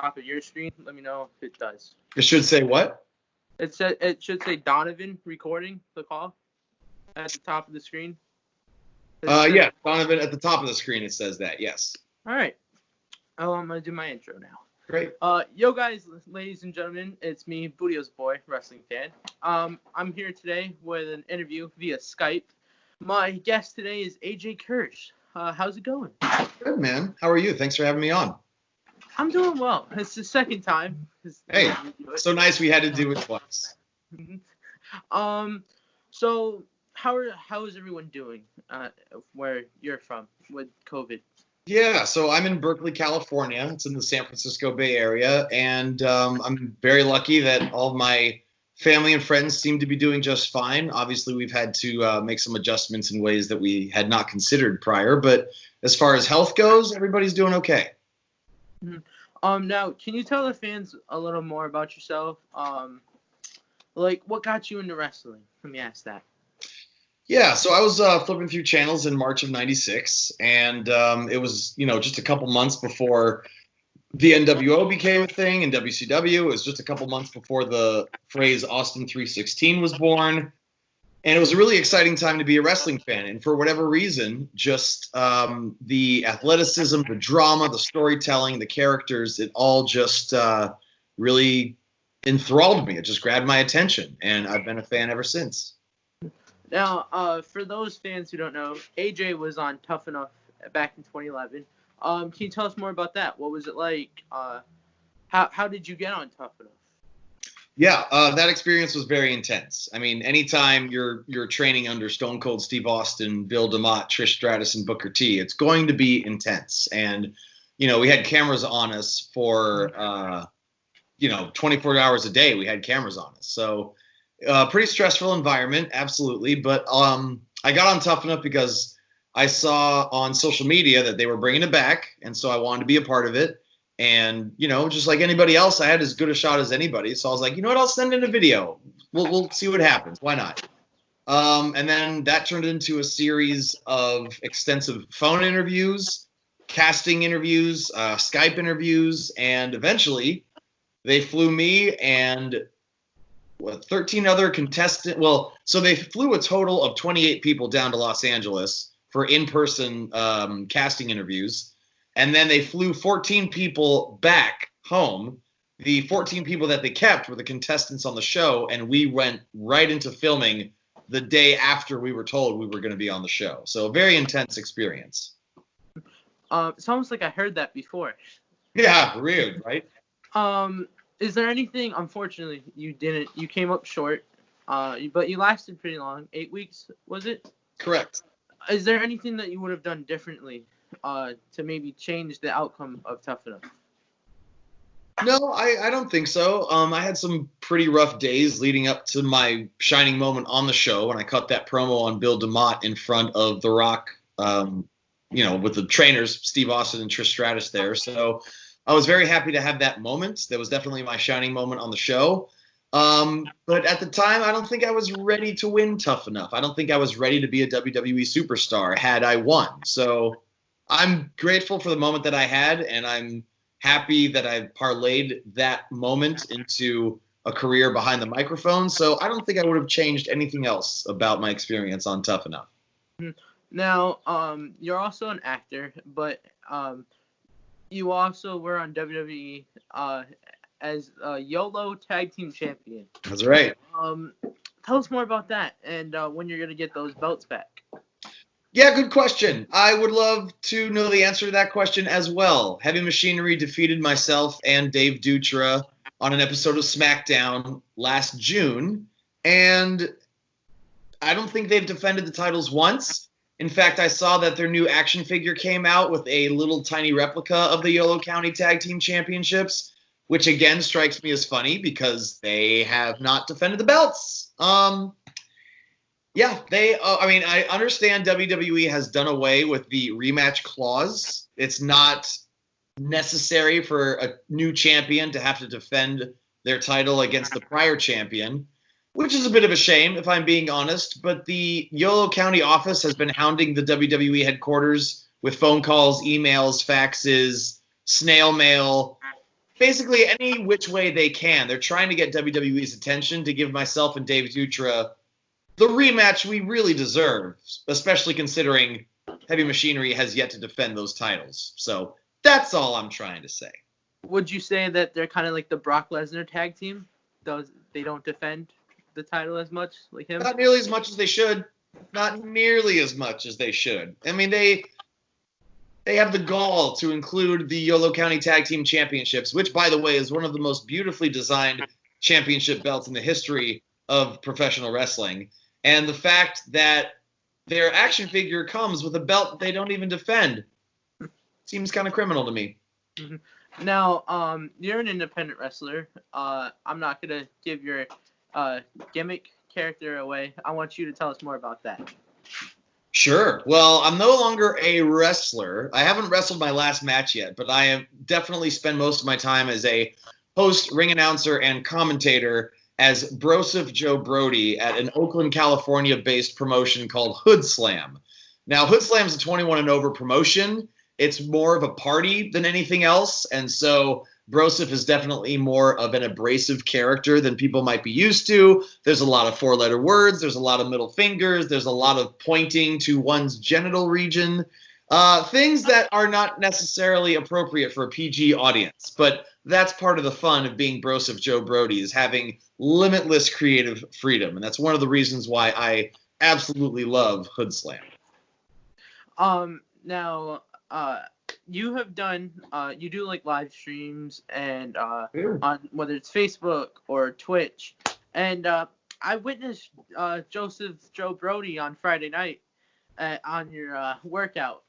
top of your screen? Let me know if it does. It should say what? It should say Donovan recording the call at the top of the screen. Yeah, Donovan at the top of the screen. It says that. Yes. All right. Oh, I'm gonna do my intro now. Great. Yo guys, ladies and gentlemen, it's me, Bootio's boy, wrestling fan. I'm here today with an interview via Skype. My guest today is AJ Kirsh. How's it going? Good, man. How are you? Thanks for having me on. I'm doing well. It's the second time. Hey, so nice we had to do it twice. So how is everyone doing? Where you're from with COVID? Yeah, so I'm in Berkeley, California. It's in the San Francisco Bay Area, and I'm very lucky that all of my family and friends seem to be doing just fine. Obviously, we've had to make some adjustments in ways that we had not considered prior, but as far as health goes, everybody's doing okay. Now, can you tell the fans a little more about yourself? Like, what got you into wrestling? Let me ask that. Yeah, so I was flipping through channels in March of '96, and it was, just a couple months before the NWO became a thing and WCW. It was just a couple months before the phrase Austin 316 was born, and it was a really exciting time to be a wrestling fan. And for whatever reason, just the athleticism, the drama, the storytelling, the characters, it all just really enthralled me. It just grabbed my attention, and I've been a fan ever since. Now, for those fans who don't know, AJ was on Tough Enough back in 2011. Can you tell us more about that? What was it like? How did you get on Tough Enough? Yeah, that experience was very intense. I mean, anytime you're training under Stone Cold Steve Austin, Bill DeMott, Trish Stratus, and Booker T, it's going to be intense. And, we had cameras on us for, 24 hours a day. We had cameras on us. So pretty stressful environment, absolutely. But I got on Tough Enough because I saw on social media that they were bringing it back, and so I wanted to be a part of it. And, just like anybody else, I had as good a shot as anybody. So I was like, you know what, I'll send in a video. We'll see what happens. Why not? And then that turned into a series of extensive phone interviews, casting interviews, Skype interviews, and eventually they flew me and 13 other contestants. Well, so they flew a total of 28 people down to Los Angeles for in-person casting interviews. And then they flew 14 people back home. The 14 people that they kept were the contestants on the show, and we went right into filming the day after we were told we were going to be on the show. So a very intense experience. It's almost like I heard that before. Yeah, weird, right? Is there anything, unfortunately, you came up short, but you lasted pretty long, 8 weeks, was it? Correct. Is there anything that you would have done differently to maybe change the outcome of Tough Enough? No, I don't think so. I had some pretty rough days leading up to my shining moment on the show when I cut that promo on Bill DeMott in front of The Rock, with the trainers, Steve Austin and Trish Stratus there. So I was very happy to have that moment. That was definitely my shining moment on the show. But at the time, I don't think I was ready to win Tough Enough. I don't think I was ready to be a WWE superstar had I won. So I'm grateful for the moment that I had, and I'm happy that I parlayed that moment into a career behind the microphone. So I don't think I would have changed anything else about my experience on Tough Enough. Now, you're also an actor, but you also were on WWE as a YOLO Tag Team Champion. That's right. Tell us more about that and when you're going to get those belts back. Yeah, good question. I would love to know the answer to that question as well. Heavy Machinery defeated myself and Dave Dutra on an episode of SmackDown last June, and I don't think they've defended the titles once. In fact, I saw that their new action figure came out with a little tiny replica of the Yolo County Tag Team Championships, which again strikes me as funny because they have not defended the belts. Yeah, I understand WWE has done away with the rematch clause. It's not necessary for a new champion to have to defend their title against the prior champion, which is a bit of a shame, if I'm being honest. But the Yolo County office has been hounding the WWE headquarters with phone calls, emails, faxes, snail mail, basically any which way they can. They're trying to get WWE's attention to give myself and Dave Dutra the rematch we really deserve, especially considering Heavy Machinery has yet to defend those titles. So that's all I'm trying to say. Would you say that they're kind of like the Brock Lesnar tag team? They don't defend the title as much like him? Not nearly as much as they should. Not nearly as much as they should. I mean, they have the gall to include the Yolo County Tag Team Championships, which, by the way, is one of the most beautifully designed championship belts in the history of professional wrestling. And the fact that their action figure comes with a belt that they don't even defend seems kind of criminal to me. Mm-hmm. Now, you're an independent wrestler. I'm not going to give your gimmick character away. I want you to tell us more about that. Sure. Well, I'm no longer a wrestler. I haven't wrestled my last match yet, but I have definitely spent most of my time as a host, ring announcer, and commentator as Broseph Joe Brody at an Oakland, California-based promotion called Hood Slam. Now, Hood Slam is a 21 and over promotion. It's more of a party than anything else, and so Broseph is definitely more of an abrasive character than people might be used to. There's a lot of four-letter words. There's a lot of middle fingers. There's a lot of pointing to one's genital region. Things that are not necessarily appropriate for a PG audience, but that's part of the fun of being Broseph Joe Brody, is having limitless creative freedom, and that's one of the reasons why I absolutely love Hood Slam. Now, you have done, you do like live streams and on whether it's Facebook or Twitch, and I witnessed Joseph Joe Brody on Friday night on your workout.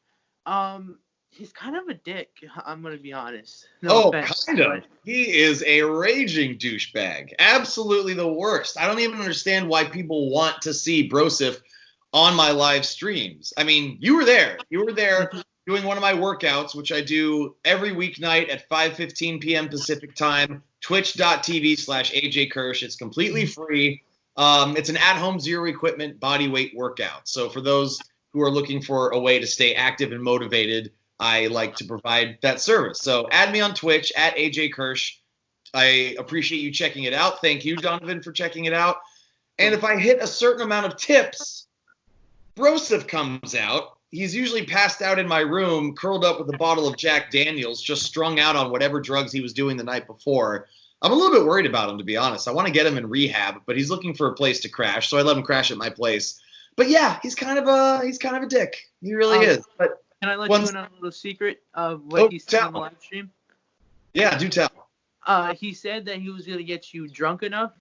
He's kind of a dick, I'm going to be honest. No offense, kind of. He is a raging douchebag. Absolutely the worst. I don't even understand why people want to see Broseph on my live streams. I mean, you were there. You were there doing one of my workouts, which I do every weeknight at 5:15 p.m. Pacific time, twitch.tv/AJ Kirsh. It's completely free. It's an at-home zero equipment body weight workout. So for those who are looking for a way to stay active and motivated, I like to provide that service. So add me on Twitch at AJ Kirsh. I appreciate you checking it out. Thank you, Donovan, for checking it out. And if I hit a certain amount of tips, Broseph comes out. He's usually passed out in my room, curled up with a bottle of Jack Daniels, just strung out on whatever drugs he was doing the night before. I'm a little bit worried about him, to be honest. I want to get him in rehab, but he's looking for a place to crash, so I let him crash at my place. But yeah, he's kind of a dick. He really is. But can I let you in on a little secret of what he said on the live stream? Yeah, do tell. He said that he was gonna get you drunk enough.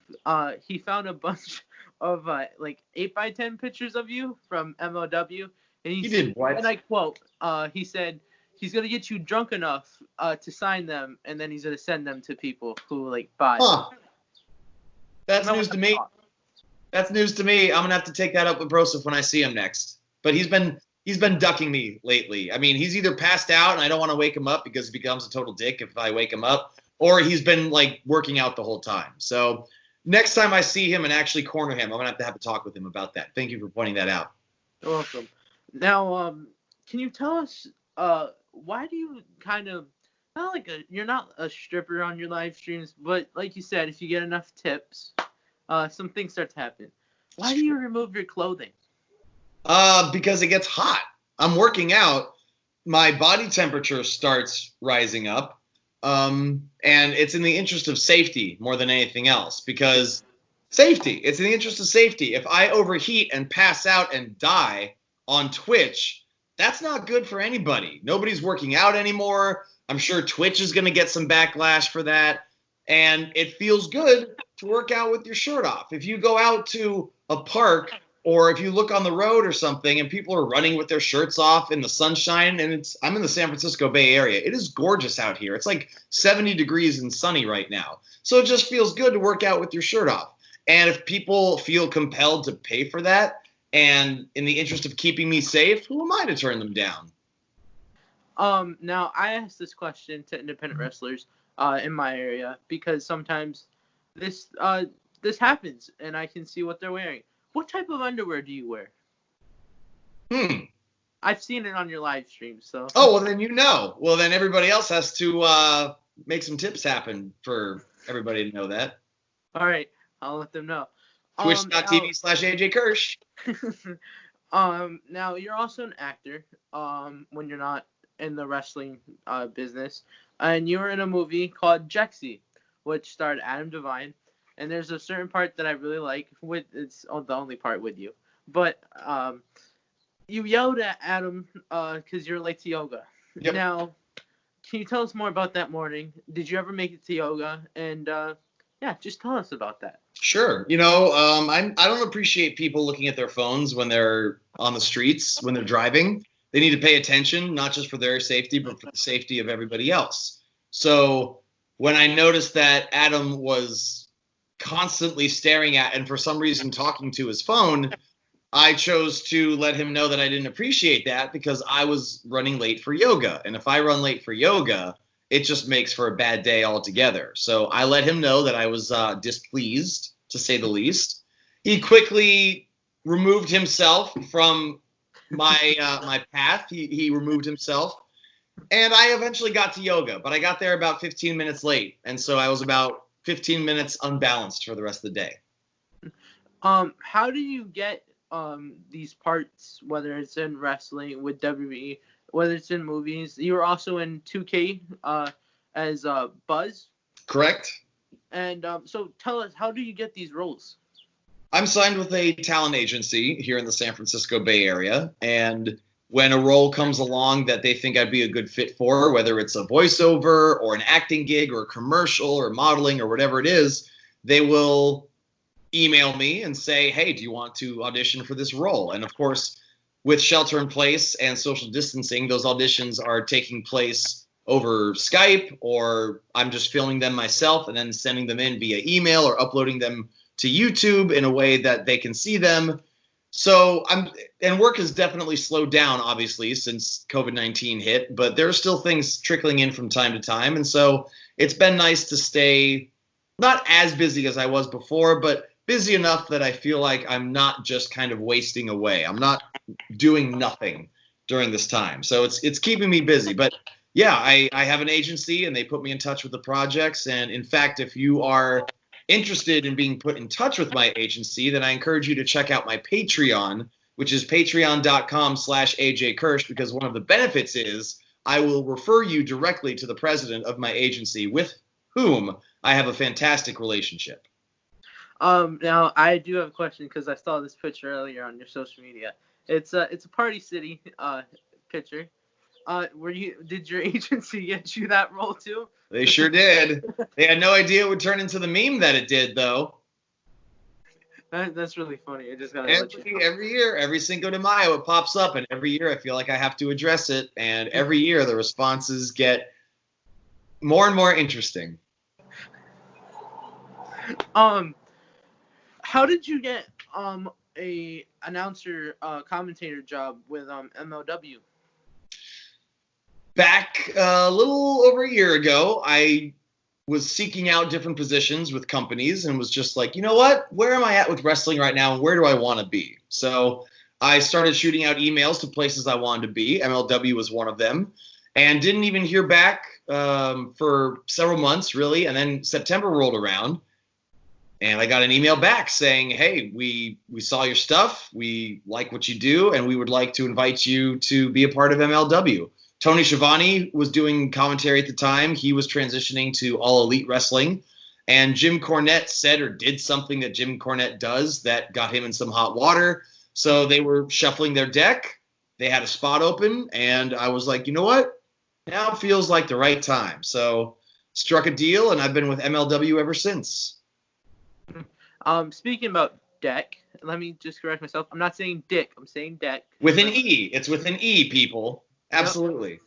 He found a bunch of like 8x10 pictures of you from MLW, and he said, did what? And I quote, he said he's gonna get you drunk enough to sign them, and then he's gonna send them to people who like buy. Huh. That's news to me. That's news to me. I'm gonna have to take that up with Broseph when I see him next. But he's been ducking me lately. I mean, he's either passed out and I don't want to wake him up because he becomes a total dick if I wake him up, or he's been like working out the whole time. So next time I see him and actually corner him, I'm gonna have a talk with him about that. Thank you for pointing that out. You're welcome. Now, can you tell us why do you kind of you're not a stripper on your live streams, but like you said, if you get enough tips, some things start to happen. Why do you remove your clothing? Because it gets hot. I'm working out. My body temperature starts rising up. And it's in the interest of safety more than anything else, because it's in the interest of safety. If I overheat and pass out and die on Twitch, that's not good for anybody. Nobody's working out anymore. I'm sure Twitch is going to get some backlash for that. And it feels good to work out with your shirt off. If you go out to a park or if you look on the road or something and people are running with their shirts off in the sunshine, and I'm in the San Francisco Bay Area. It is gorgeous out here. It's like 70 degrees and sunny right now. So it just feels good to work out with your shirt off. And if people feel compelled to pay for that, and in the interest of keeping me safe, who am I to turn them down? Now I asked this question to independent wrestlers in my area because sometimes this happens and I can see what they're wearing. What type of underwear do you wear? I've seen it on your live stream, so. Oh, well then you know. Well then everybody else has to make some tips happen for everybody to know that. All right, I'll let them know. Twitch.tv/AJ Kirsh. Now you're also an actor. When you're not in the wrestling business, and you were in a movie called Jexy, which starred Adam Devine. And there's a certain part that I really like. It's the only part with you, but you yelled at Adam because you're late to yoga. Yep. Now, can you tell us more about that morning? Did you ever make it to yoga? And yeah, just tell us about that. Sure. I don't appreciate people looking at their phones when they're on the streets, when they're driving. They need to pay attention, not just for their safety, but for the safety of everybody else. So when I noticed that Adam was constantly staring at and for some reason talking to his phone, I chose to let him know that I didn't appreciate that because I was running late for yoga. And if I run late for yoga, it just makes for a bad day altogether. So I let him know that I was displeased, to say the least. He quickly removed himself from my path. He removed himself. And I eventually got to yoga, but I got there about 15 minutes late. And so I was about 15 minutes unbalanced for the rest of the day. How do you get these parts, whether it's in wrestling with WWE, whether it's in movies? You were also in 2K as Buzz. Correct. And so tell us, how do you get these roles? I'm signed with a talent agency here in the San Francisco Bay Area, and when a role comes along that they think I'd be a good fit for, whether it's a voiceover or an acting gig or a commercial or modeling or whatever it is, they will email me and say, hey, do you want to audition for this role? And of course, with shelter in place and social distancing, those auditions are taking place over Skype, or I'm just filming them myself and then sending them in via email or uploading them to YouTube in a way that they can see them. So work has definitely slowed down, obviously, since COVID-19 hit, but there are still things trickling in from time to time. And so it's been nice to stay not as busy as I was before, but busy enough that I feel like I'm not just kind of wasting away. I'm not doing nothing during this time. So it's keeping me busy. But yeah, I have an agency and they put me in touch with the projects. And in fact, if you are interested in being put in touch with my agency, then I encourage you to check out my Patreon, which is patreon.com/AJ Kirsh, because one of the benefits is I will refer you directly to the president of my agency, with whom I have a fantastic relationship. Now I do have a question because I saw this picture earlier on your social media. It's a Party City picture. Did your agency get you that role too? They sure did. They had no idea it would turn into the meme that it did, though. That's really funny. I just gotta every year, every Cinco de Mayo, it pops up, and every year I feel like I have to address it, and every year the responses get more and more interesting. How did you get a announcer commentator job with MLW? Back a little over a year ago, I was seeking out different positions with companies and was just like, you know what? Where am I at with wrestling right now, and where do I want to be? So I started shooting out emails to places I wanted to be. MLW was one of them, and didn't even hear back for several months, really. And then September rolled around, and I got an email back saying, hey, we saw your stuff, we like what you do, and we would like to invite you to be a part of MLW. Tony Schiavone was doing commentary at the time. He was transitioning to All Elite Wrestling. And Jim Cornette said or did something that Jim Cornette does that got him in some hot water. So they were shuffling their deck. They had a spot open. And I was like, you know what? Now it feels like the right time. So struck a deal, and I've been with MLW ever since. Speaking about deck, let me just correct myself. I'm not saying dick. I'm saying deck. With an E. It's with an E, people. Absolutely.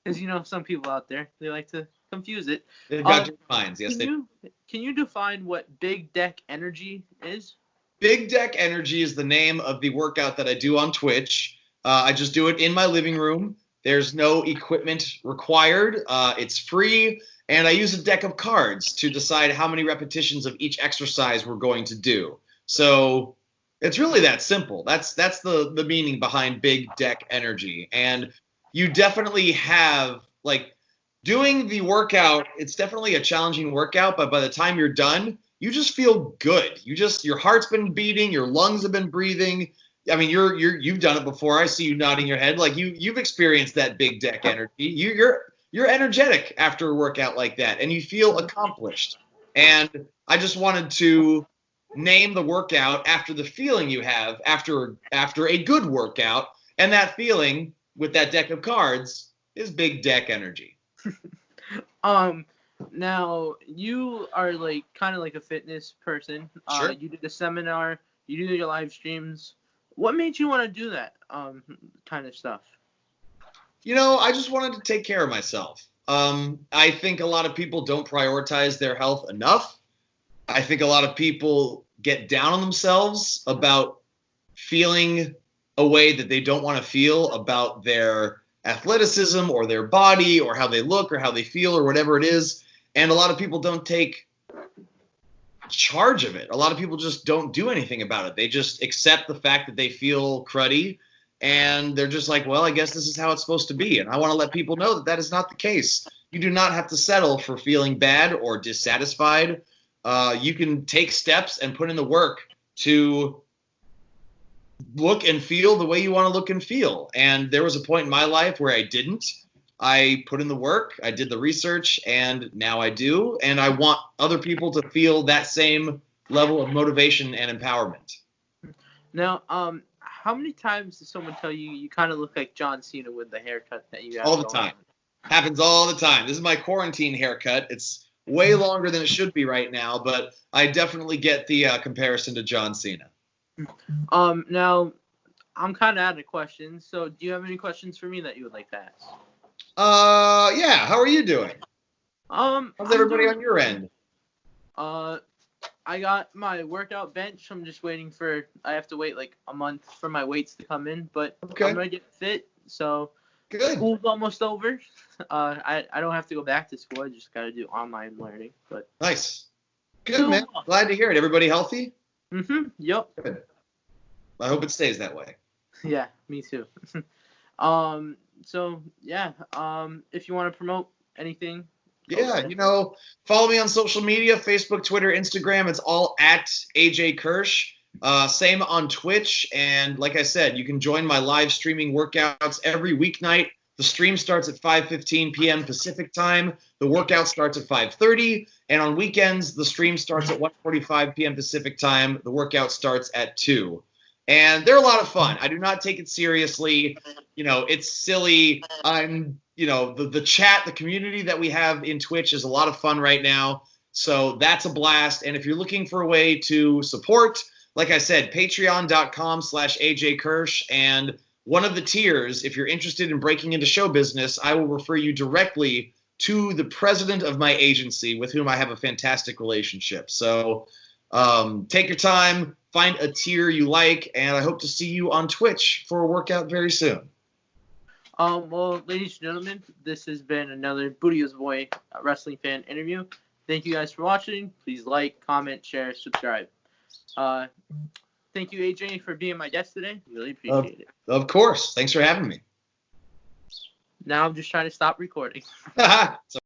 Because, some people out there, they like to confuse it. They've got different minds. Yes, can you define what Big Deck Energy is? Big Deck Energy is the name of the workout that I do on Twitch. I just do it in my living room. There's no equipment required. It's free. And I use a deck of cards to decide how many repetitions of each exercise we're going to do. So it's really that simple. That's the meaning behind Big Deck Energy. And you definitely have, like, doing the workout, it's definitely a challenging workout, but by the time you're done, you just feel good. Your heart's been beating, your lungs have been breathing. I mean, you've done it before. I see you nodding your head. Like you've experienced that big deck energy. You're energetic after a workout like that, and you feel accomplished. And I just wanted to name the workout after the feeling you have after a good workout, and that feeling with that deck of cards is big deck energy. Now you are like kind of like a fitness person. Sure. You did a seminar, you do your live streams. What made you want to do that kind of stuff? I just wanted to take care of myself. I think a lot of people don't prioritize their health enough. I think a lot of people get down on themselves about feeling a way that they don't want to feel about their athleticism or their body or how they look or how they feel or whatever it is. And a lot of people don't take charge of it. A lot of people just don't do anything about it. They just accept the fact that they feel cruddy, and they're just like, well, I guess this is how it's supposed to be. And I want to let people know that that is not the case. You do not have to settle for feeling bad or dissatisfied. You can take steps and put in the work to look and feel the way you want to look and feel. And there was a point in my life where I didn't. I put in the work, I did the research, and now I do. And I want other people to feel that same level of motivation and empowerment. Now, how many times does someone tell you you kind of look like John Cena with the haircut that you have? All the time. Happens all the time. This is my quarantine haircut. It's way longer than it should be right now, but I definitely get the comparison to John Cena. Now, I'm kind of out of questions, so do you have any questions for me that you would like to ask? Yeah. How are you doing? How's everybody on your end? I got my workout bench. I'm just waiting I have to wait like a month for my weights to come in, but okay. I'm gonna get fit. So good. School's almost over. I don't have to go back to school. I just gotta do online learning. But nice. Good, man. Glad to hear it. Everybody healthy? Yep. Good. I hope it stays that way. Yeah, me too. So yeah. If you want to promote anything. Yeah, follow me on social media, Facebook, Twitter, Instagram. It's all at AJ Kirsh. Same on Twitch. And like I said, you can join my live streaming workouts every weeknight. The stream starts at 5:15 p.m. Pacific time. The workout starts at 5:30. And on weekends, the stream starts at 1:45 p.m. Pacific time. The workout starts at 2. And they're a lot of fun. I do not take it seriously. It's silly. The chat, the community that we have in Twitch is a lot of fun right now. So that's a blast. And if you're looking for a way to support, like I said, patreon.com/AJ Kirsh. And one of the tiers, if you're interested in breaking into show business, I will refer you directly to the president of my agency with whom I have a fantastic relationship. So take your time, find a tier you like, and I hope to see you on Twitch for a workout very soon. Well, ladies and gentlemen, this has been another Booty Boy wrestling fan interview. Thank you guys for watching. Please like, comment, share, subscribe. Thank you, AJ, for being my guest today. Really appreciate it. Of course. Thanks for having me. Now I'm just trying to stop recording.